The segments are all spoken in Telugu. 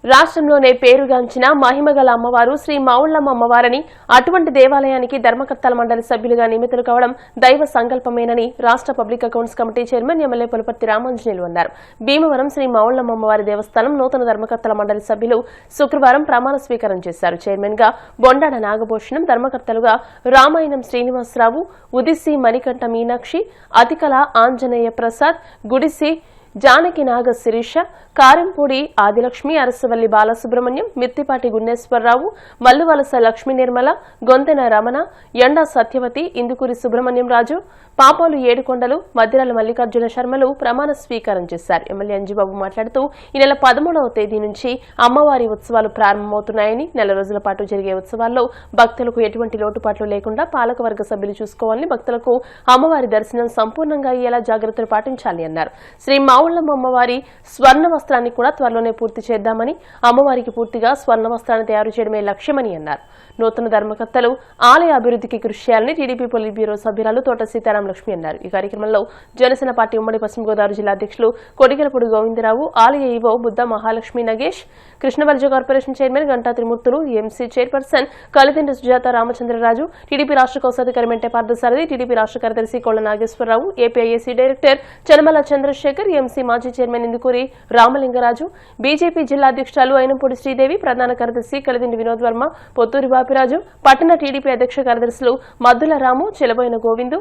రాష్ట్రంలోనే పేరుగాంచిన మహిమగల అమ్మవారు శ్రీ మావుళ్లమ్మ అమ్మవారని, అటువంటి దేవాలయానికి ధర్మకర్తల మండలి సభ్యులుగా నియమితులు కావడం దైవ సంకల్పమేనని రాష్ట్ర public accounts committee chairman MLA Pulaparthi Ramanjaneyulu అన్నారు. భీమవరం శ్రీ మావుళ్లమ్మ అమ్మవారి దేవస్థానం నూతన ధర్మకర్తల మండలి సభ్యులు శుక్రవారం ప్రమాణ స్వీకారం చేశారు. చైర్మన్ గా బొండాడ నాగభూషణం, ధర్మకర్తలుగా రామాయణం శ్రీనివాసరావు, ఉదిసి మణికంఠ మీనాక్షి, అతికల ఆంజనేయ ప్రసాద్, గుడిసి జానకి నాగ శిరీష, కారంపూడి ఆదిలక్ష్మి, అరసవల్లి బాలసుబ్రహ్మణ్యం, మిత్తిపాటి గున్నేశ్వరరావు, మల్లువలస లక్ష్మీ నిర్మల, గొంతెన రమణ, ఎండా సత్యవతి, ఇందుకూరి సుబ్రహ్మణ్యం రాజు, పాపాలు ఏడుకొండలు, మధ్యరాల మల్లికార్జున శర్మలు ప్రమాణ స్వీకారం చేశారు. ఎమ్మెల్యే అంజిబాబు మాట్లాడుతూ ఈ నెల 13వ తేదీ నుంచి అమ్మవారి ఉత్సవాలు ప్రారంభమవుతున్నాయని, నెల రోజుల పాటు జరిగే ఉత్సవాల్లో భక్తులకు ఎటువంటి లోటుపాట్లు లేకుండా పాలకవర్గ సభ్యులు చూసుకోవాలని, భక్తులకు అమ్మవారి దర్శనం సంపూర్ణంగా అయ్యేలా జాగ్రత్తలు పాటించాలి అన్నారు. శ్రీ మావుళ్లమ్మ అమ్మవారి స్వర్ణ వస్త్రాన్ని కూడా త్వరలోనే పూర్తి చేద్దామని, అమ్మవారికి పూర్తిగా స్వర్ణ వస్త్రాన్ని తయారు చేయడమే లక్ష్యమని అన్నారు. నూతన ధర్మకర్తలు ఆలయ అభివృద్ధికి కృషి చేయాలని టీడీపీ పొలిట్ బ్యూరో సభ్యురాలు తోట సీతారాం లక్ష్మి అన్నారు. ఈ కార్యక్రమంలో జనసేన పార్టీ ఉమ్మడి పశ్చిమ గోదావరి జిల్లా అధ్యక్షులు కొడిగలపూడి గోవిందరావు, ఆలయ EO Buddha Mahalakshmi Nagesh, Krishnavalja corporation chairman Ganta Trimurthulu, MC chairperson Kalidindi Sujatha Ramachandraraju, TDP రాష్ట్ర కోశాధికారి మెంటే పార్థసారథి, టీడీపీ రాష్ట్ర కార్యదర్శి Kolla Nageswararao, APIAC director Chanamala Chandrasekhar, MC మాజీ చైర్మన్ ఇందుకూరి రామలింగరాజు, బీజేపీ జిల్లా అధ్యక్షురాలు అయినంపూడి శ్రీదేవి, ప్రధాన కార్యదర్శి కలిదిండి వినోద్ వర్మ, పొత్తూరి బాపిరాజు, పట్టణ టీడీపీ అధ్యక్ష కార్యదర్శులు మద్దుల రాము, చెలబోయిన గోవిందు,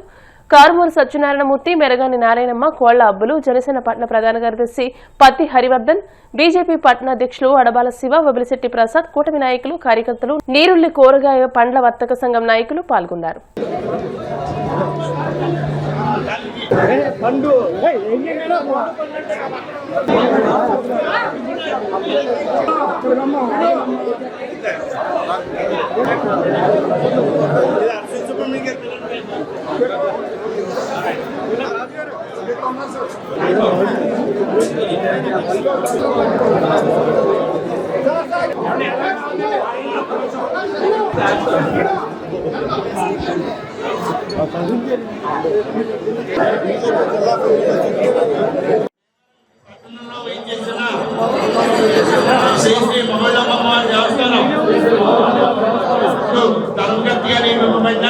కారుమూరు సత్యనారాయణమూర్తి, మెరగాని నారాయణమ్మ, కోళ్ల అబ్బులు, జనసేన పట్టణ ప్రధాన కార్యదర్శి పత్తి హరివర్ధన్, బీజేపీ పట్టణ అధ్యక్షులు అడబాల శివ, వబిలిశెట్టి ప్రసాద్, కూటమి నాయకులు, కార్యకర్తలు, నీరుల్లి కూరగాయ పండ్ల వర్తక సంఘం నాయకులు పాల్గొన్నారు. శ్రీ మావుళ్లమ్మ అమ్మవారి దేవస్థానం ధర్మకర్తగా నియమింపబడిన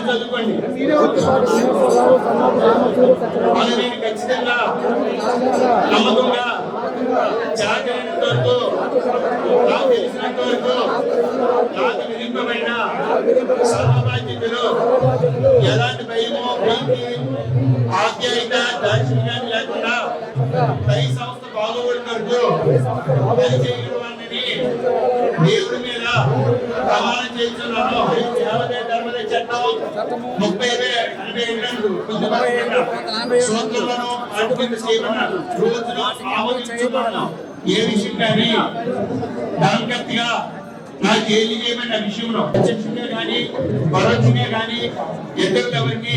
చదువుకోండి. అది నేను ఖచ్చితంగా నమ్మకంగా జాగ్రత్త వరకు నాకు తెలిసినంత వరకు నాకు విధింపబడిన సర్వ బాధ్యతలు ఎలాంటి భయమో ప్రీతి ఆప్యాయత దాక్షిణ్యాన్ని లేకుండా పై సంస్థ బాగోగుడిన వరకు పనిచేయవాడిని దేవుడి మీద ప్రమాణం చేస్తున్నాను. ధర్మద చట్టం 30/82 సూత్రాలను అడ్డుకుంటూ చేయమన్నాను. రోజును ఆమోదించుకున్నాను. ఏ విషయం కానీ ధర్మకర్తగా నాకు ఏది చేయమన్న విషయంలో ప్రత్యక్షంగా కానీ పరోక్షంగా కానీ ఇద్దరు ఎవరికి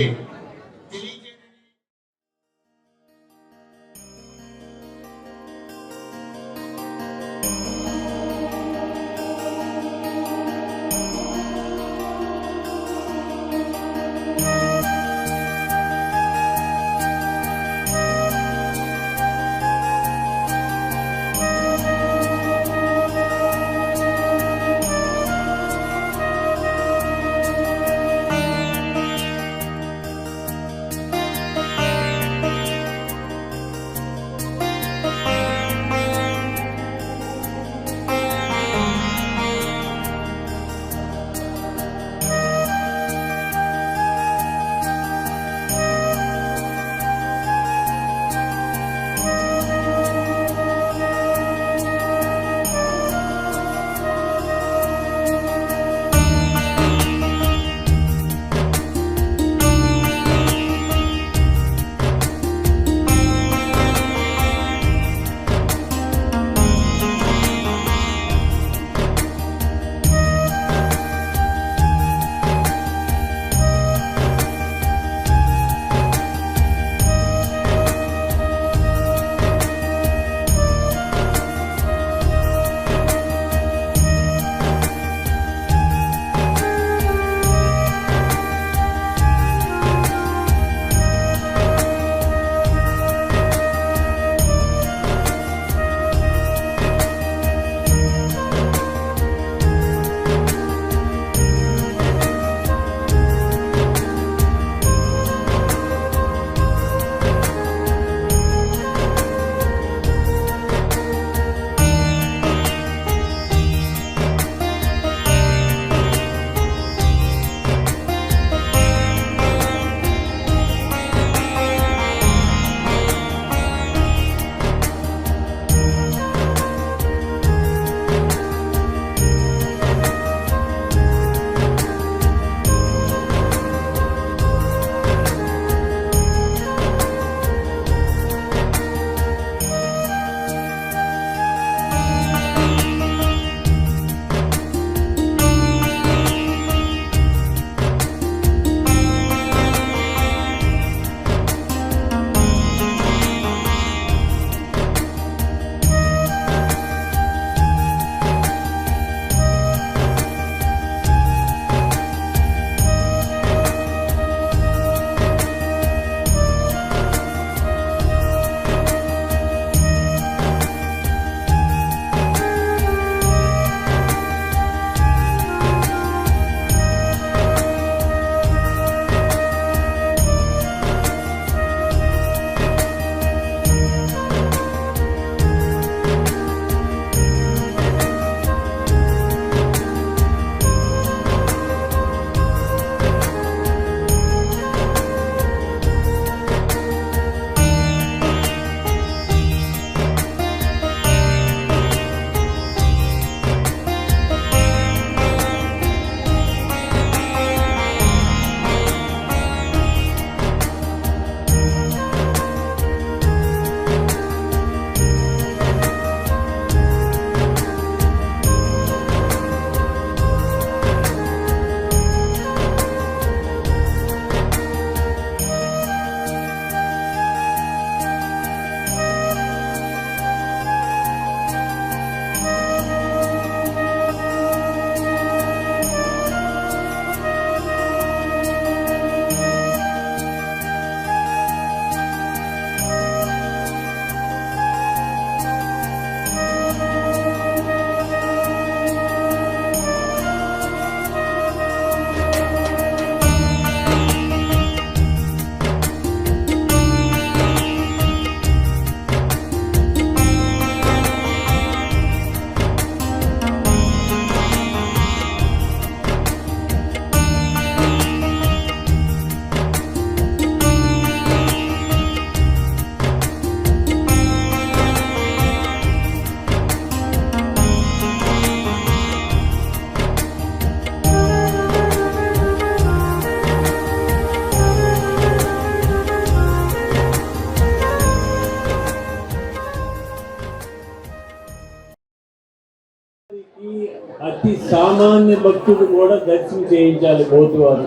అతి సామాన్య భక్తుడు కూడా దర్శనం చేయించాలి బోతువారు.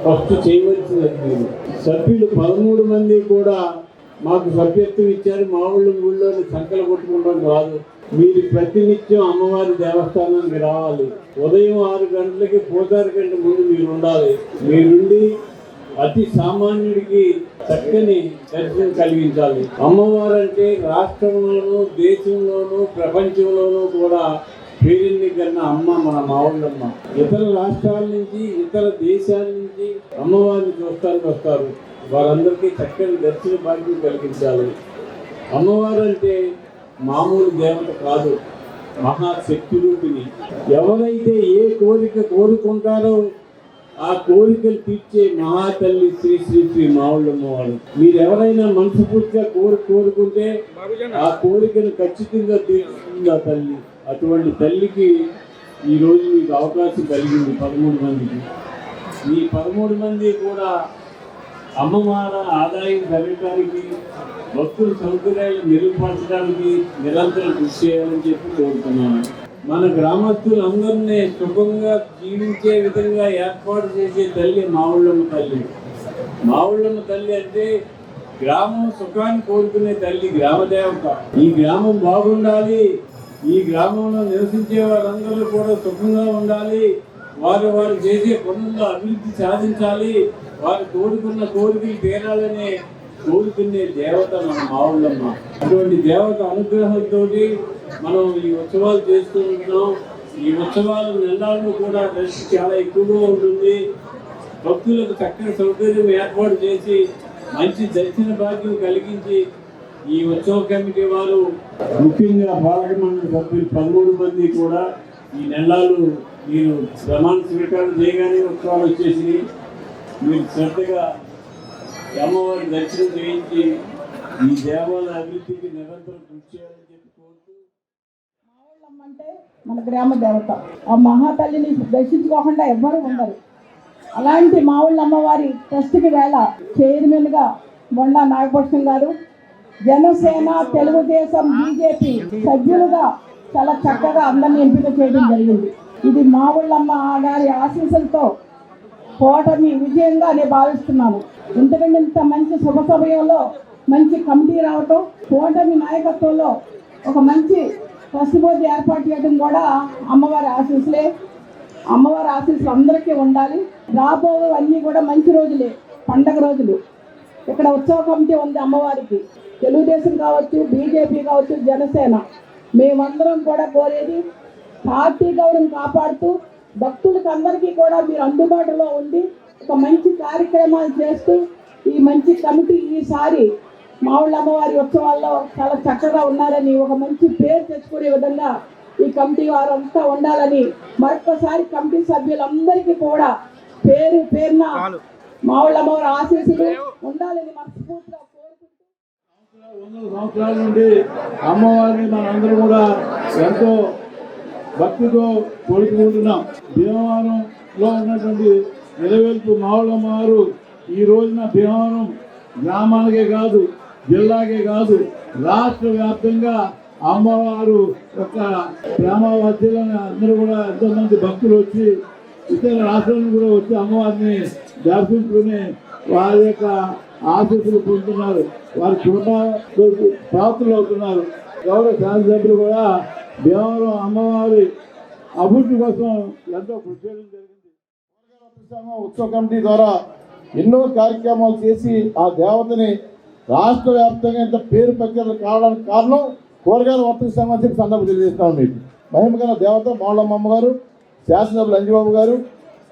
ఫస్ట్ చేయవలసినది మీరు. సభ్యులు 13 మంది కూడా మాకు సభ్యత్వం ఇచ్చారు. మా ఊళ్ళోని సంకలు కొట్టుకుంటాం కాదు. మీరు ప్రతినిత్యం అమ్మవారి దేవస్థానానికి రావాలి. ఉదయం 6 గంటలకి పూజారి కంటే ముందు మీరు ఉండాలి. మీరుండి అతి సామాన్యుడికి చక్కని దర్శనం కలిగించాలి. అమ్మవారు అంటే రాష్ట్రంలోనూ దేశంలోనూ ప్రపంచంలోనూ కూడా పేరుని కన్నా అమ్మ మన మావుళ్ళమ్మ. ఇతర రాష్ట్రాల నుంచి ఇతర దేశాల నుంచి అమ్మవారిని చూస్తానికి వస్తారు. వారందరికీ చక్కని దర్శన భాగ్యం కలిగించాలి. అమ్మవారు అంటే మామూలు దేవత కాదు, మహాశక్తి రూపిణి. ఎవరైతే ఏ కోరిక కోరుకుంటారో ఆ కోరికలు తీర్చే మహాతల్లి శ్రీ శ్రీ శ్రీ మావుళ్ళమ్మ వారు. మీరు ఎవరైనా మనస్ఫూర్తిగా కోరుకుంటే ఆ కోరికను ఖచ్చితంగా తీర్చుతుంది ఆ తల్లి. అటువంటి తల్లికి ఈరోజు మీకు అవకాశం కలిగింది 13 మందికి. ఈ 13 మంది కూడా అమ్మవారి ఆదాయం పెరగడానికి, భక్తుల సౌకర్యాలు మెరుగుపరచడానికి నిరంతరం కృషి చేయాలని చెప్పి కోరుతున్నాను. మన గ్రామస్తులందరినీ సుఖంగా జీవించే విధంగా ఏర్పాటు చేసే తల్లి మావుళ్ళమ్మ తల్లి. మావుళ్ళమ్మ తల్లి అంటే గ్రామం సుఖాన్ని కోరుకునే తల్లి, గ్రామదేవత. ఈ గ్రామం బాగుండాలి, ఈ గ్రామంలో నివసించే వారందరూ కూడా సుఖంగా ఉండాలి, వారు చేసే పనుల్లో అభివృద్ధి సాధించాలి, వారు కోరుకున్న కోరికలు తీరాలనే కోరుకునే దేవత మన మావుళ్ళమ్మ. అటువంటి దేవత అనుగ్రహంతో మనం ఈ ఉత్సవాలు చేసుకుంటున్నాం. ఈ ఉత్సవాల నెలల్లో కూడా రష్ చాలా ఎక్కువగా ఉంటుంది. భక్తులకు చక్కని సౌకర్యం ఏర్పాటు చేసి మంచి దర్శన భాగ్యం కలిగించి ఈ ఉత్సవ కమిటీ వారు, ముఖ్యంగా పాలక మండలి సభ్యులు 13 మంది కూడా ఈ నెలలు మీరు ప్రమాణ స్వీకారం చేయగానే ఉత్సవాలు వచ్చేసి మీరు శ్రద్ధగా అమ్మవారి దర్శనం చేయించి ఈ దేవాలయ అభివృద్ధికి నిరంతరం కృషి చేయాలని చెప్పి కోరుతూ. మావుళ్ళమ్మ అంటే మన గ్రామ దేవత. ఆ మహాతల్లిని దర్శించుకోకుండా ఎవ్వరూ ఉండరు. అలాంటి మావుళ్ళమ్మ వారి ట్రస్ట్కి వేళ చైర్మన్గా మొండా నాగభూషణ్ గారు, జనసేన, తెలుగుదేశం, బీజేపీ సభ్యులుగా చాలా చక్కగా అందరినీ ఎంపిక చేయడం జరిగింది. ఇది మావుళ్ళమ్మ గారి ఆశీస్సులతో కూటమి విజయంగా నేను భావిస్తున్నాను. ఎందుకంటే ఇంత మంచి శుభ సమయంలో మంచి కమిటీ రావటం, కూటమి నాయకత్వంలో ఒక మంచి ట్రస్ట్ బోర్డు ఏర్పాటు చేయడం కూడా అమ్మవారి ఆశీస్సులే. అమ్మవారి ఆశీస్సులు అందరికీ ఉండాలి. రాబోయే అన్నీ కూడా మంచి రోజులే, పండగ రోజులు. ఇక్కడ ఉత్సవ కమిటీ ఉంది అమ్మవారికి. తెలుగుదేశం కావచ్చు, బీజేపీ కావచ్చు, జనసేన, మేమందరం కూడా కోరేది పార్టీ గౌరవం కాపాడుతూ భక్తులకు అందరికీ కూడా మీరు అందుబాటులో ఉండి ఒక మంచి కార్యక్రమాలు చేస్తూ ఈ మంచి కమిటీ ఈసారి మావుళ్ళమ్మవారి ఉత్సవాల్లో చాలా చక్కగా ఉన్నారని, ఒక మంచి పేరు తెచ్చుకునే విధంగా ఈ కమిటీ వారంతా ఉండాలని మరొకసారి కమిటీ సభ్యులందరికీ కూడా పేరు పేరున మావుళ్ళమ్మవారి ఆశీస్సులు ఉండాలని మనస్ఫూర్తిగా కోరుకుంటూ. 100 సంవత్సరాల నుండి అమ్మవారిని మనందరూ కూడా ఎంతో భక్తితో కోరుకుంటున్నాం. భీమవరంలో ఉన్నటువంటి నిలవేల్పు మావుళ్ళమ్మ వారు ఈ రోజున భీమవరం గ్రామాలకే కాదు, జిల్లాకే కాదు, రాష్ట్ర వ్యాప్తంగా అమ్మవారు యొక్క గ్రామవాసులను అందరూ కూడా ఎంతోమంది భక్తులు వచ్చి ఇతర రాష్ట్రాలను కూడా వచ్చి అమ్మవారిని దర్శించుకుని వారి యొక్క ఆశీస్సులు పొందుతున్నారు. వారి కృప ప్రాప్తులు అవుతున్నారు. గౌరవ శాసనసభ్యులు కూడా భీమవరం అమ్మవారి అభివృద్ధి కోసం ఎంతో కృషి చేయడం జరిగింది. ఉత్సవ కమిటీ ద్వారా ఎన్నో కార్యక్రమాలు చేసి ఆ దేవతని రాష్ట్ర వ్యాప్తంగా ఇంత పేరు ప్రఖ్యాతులు కావడానికి కారణం కూరగాయల వర్తక సంఘం చెప్పి సందర్భం తెలియజేస్తాను. మీకు మహిమగల దేవత మావుళ్ళమ్మ గారు, శాసనసభ్యులు అంజబాబు గారు,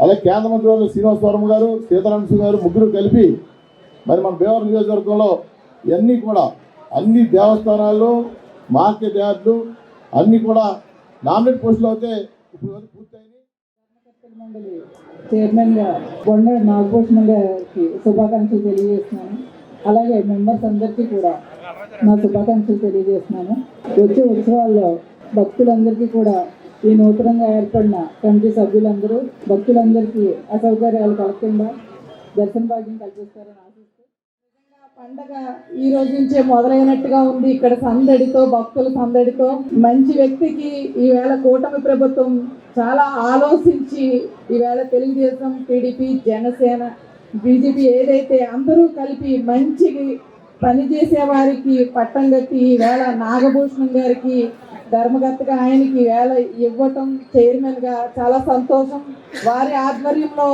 అలాగే కేంద్ర మంత్రులు శ్రీనివాసవరం గారు, సీతారామన్ గారు ముగ్గురు కలిపి మరి మన భీమవరం నియోజకవర్గంలో ఇవన్నీ కూడా అన్ని దేవస్థానాల్లో మార్కెట్ యార్డులు అన్నీ కూడా నామినేట్ పోస్టులు అయితే ఇప్పుడు పూర్తయింది. మండలి చైర్మన్గా మొండా నాగభూషణ్ గారికి శుభాకాంక్షలు తెలియజేస్తున్నాను. అలాగే మెంబర్స్ అందరికీ కూడా నా శుభాకాంక్షలు తెలియజేస్తున్నాను. వచ్చే ఉత్సవాల్లో భక్తులందరికీ కూడా ఈ నూతనంగా ఏర్పడిన కమిటీ సభ్యులందరూ భక్తులందరికీ అసౌకర్యాలు కలగకుండా దర్శన భాగ్యం కల్పిస్తారని ఆశిస్తూ పండగ ఈ రోజు నుంచే మొదలైనట్టుగా ఉంది. ఇక్కడ సందడితో, భక్తుల సందడితో, మంచి వ్యక్తికి ఈవేళ కూటమి ప్రభుత్వం చాలా ఆలోచించి ఈవేళ తెలుగుదేశం, టీడీపీ, జనసేన, బీజేపీ ఏదైతే అందరూ కలిపి మంచి పనిచేసే వారికి పట్టం కట్టి ఈవేళ నాగభూషణం గారికి ధర్మకర్తగా ఆయనకి వేళ ఇవ్వటం, చైర్మన్గా చాలా సంతోషం. వారి ఆధ్వర్యంలో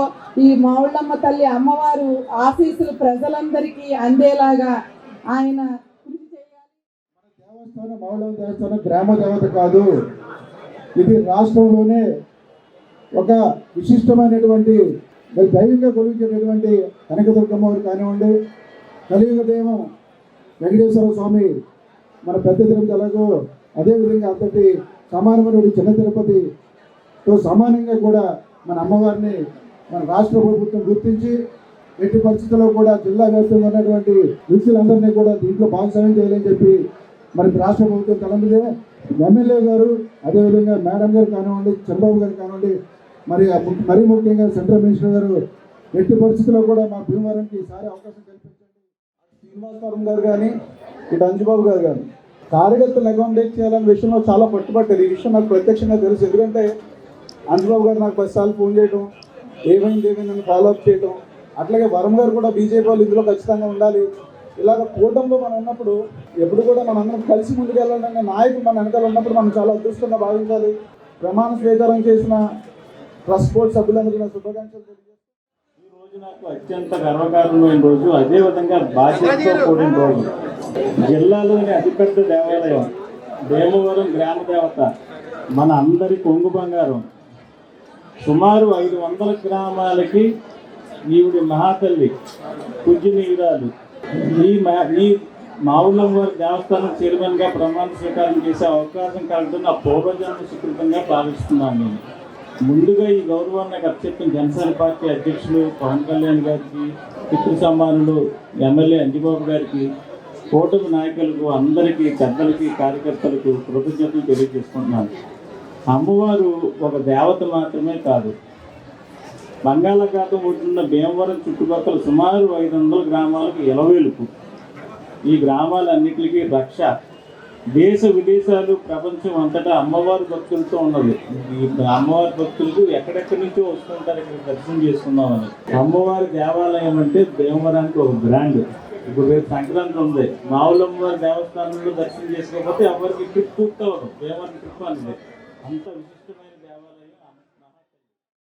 ఈ మావుళ్ళమ్మ తల్లి అమ్మవారు ఆశీస్సులు ప్రజలందరికీ అందేలాగా ఆయన కృషి చేయాలి. దేవస్థానం మావుళ్ళమ్మ దేవస్థానం గ్రామ దేవత కాదు, ఇది రాష్ట్రంలోనే ఒక విశిష్టమైనటువంటి దైవంగా కొలిచేటటువంటి కనకదుర్గమ్మ వారు కానివ్వండి, కలియుగ దైవం వెంకటేశ్వర స్వామి మన పెద్ద తిరుపతి ఎలాగో అదేవిధంగా అంతటి సమానమైన చిన్న తిరుపతితో సమానంగా కూడా మన అమ్మవారిని మన రాష్ట్ర ప్రభుత్వం గుర్తించి ఎట్టి పరిస్థితుల్లో కూడా జిల్లా వ్యాప్తంగా ఉన్నటువంటి వ్యక్తులందరినీ కూడా దీంట్లో భాగస్వామ్యం చేయాలని చెప్పి మరి రాష్ట్ర ప్రభుత్వం తలమిదే ఎమ్మెల్యే గారు, అదేవిధంగా మేడం గారు కానివ్వండి, చంద్రబాబు గారు కానివ్వండి, మరీ ముఖ్యంగా సెంట్రల్ మినిస్టర్ గారు ఎట్టి పరిస్థితుల్లో కూడా మా భీమవరంకి ఈసారి అవకాశం కల్పించండి. శ్రీనివాసవరం గారు కానీ, ఇటు అంజుబాబు గారు కానీ కార్యకర్తలు అకామిడేట్ చేయాలనే విషయంలో చాలా పట్టుబట్టారు. ఈ విషయం నాకు ప్రత్యక్షంగా తెలుసు. ఎందుకంటే అంజుబాబు గారు నాకు 10 సార్లు ఫోన్ చేయడం, ఏమైంది నన్ను ఫాలోఅప్ చేయడం, అట్లాగే వరం గారు కూడా బీజేపీ వాళ్ళు ఇందులో ఖచ్చితంగా ఉండాలి. ఇలాగ కూటమిలో మనం ఉన్నప్పుడు ఎప్పుడు కూడా మనం అందరం కలిసి ముందుకెళ్ళాలనే నాయకులు మన వెనకాల ఉన్నప్పుడు మనం చాలా అదృష్టంగా భావించాలి. ప్రమాణ స్వీకారం చేసిన ట్రస్ట్ బోర్డు సభ్యులందరికీ నా శుభాకాంక్షలు తెలియజేస్తాను. ఈ రోజు నాకు అత్యంత గర్వకారణమైన రోజు, అదేవిధంగా బాధ్యతతో కూడిన రోజు. జిల్లాలోని అతిపెద్ద దేవాలయం భీమవరం గ్రామ దేవత మన అందరి కొంగు బంగారం. సుమారు 500 గ్రామాలకి ఈవిడి మహాతల్లి పూజనీయురాలు. ఈ మావుళ్ళమ్మ వారి దేవస్థానం చైర్మన్గా ప్రమాణ స్వీకారం చేసే అవకాశం కలగడం నా పూర్వజన్మ సుకృతంగా భావిస్తున్నాను. నేను ముందుగా ఈ గౌరవాన్ని నాకు అప్పచెప్పిన జనసేన పార్టీ అధ్యక్షులు పవన్ కళ్యాణ్ గారికి, పితృ సమ్మానులు ఎమ్మెల్యే అంజిబాబు గారికి, కూటమి నాయకులకు, అందరికీ, పెద్దలకి, కార్యకర్తలకు కృతజ్ఞతలు తెలియజేసుకుంటున్నాను. అమ్మవారు ఒక దేవత మాత్రమే కాదు, బంగాళాఖాతం ఒడ్డున్న భీమవరం చుట్టుపక్కల సుమారు 500 గ్రామాలకు ఎలవేలుపు. ఈ గ్రామాలన్నిటికీ రక్ష. దేశ విదేశాలు, ప్రపంచం అంతటా అమ్మవారి భక్తులతో ఉన్నది. ఈ అమ్మవారి భక్తులకు ఎక్కడెక్కడి నుంచో వస్తుంటారు ఇక్కడ దర్శనం చేసుకుందామని. అమ్మవారి దేవాలయం అంటే భీమవరానికి ఒక బ్రాండ్. ఇప్పుడు రేపు సంక్రాంతి ఉంది, మావుళ్ళమ్మవారి దేవస్థానంలో దర్శనం చేసుకోకపోతే ఎవరికి ట్రిప్ పూర్తవదు. భీమవరం ట్రిప్ అనేది అంత విశిష్టమైన దేవాలయం.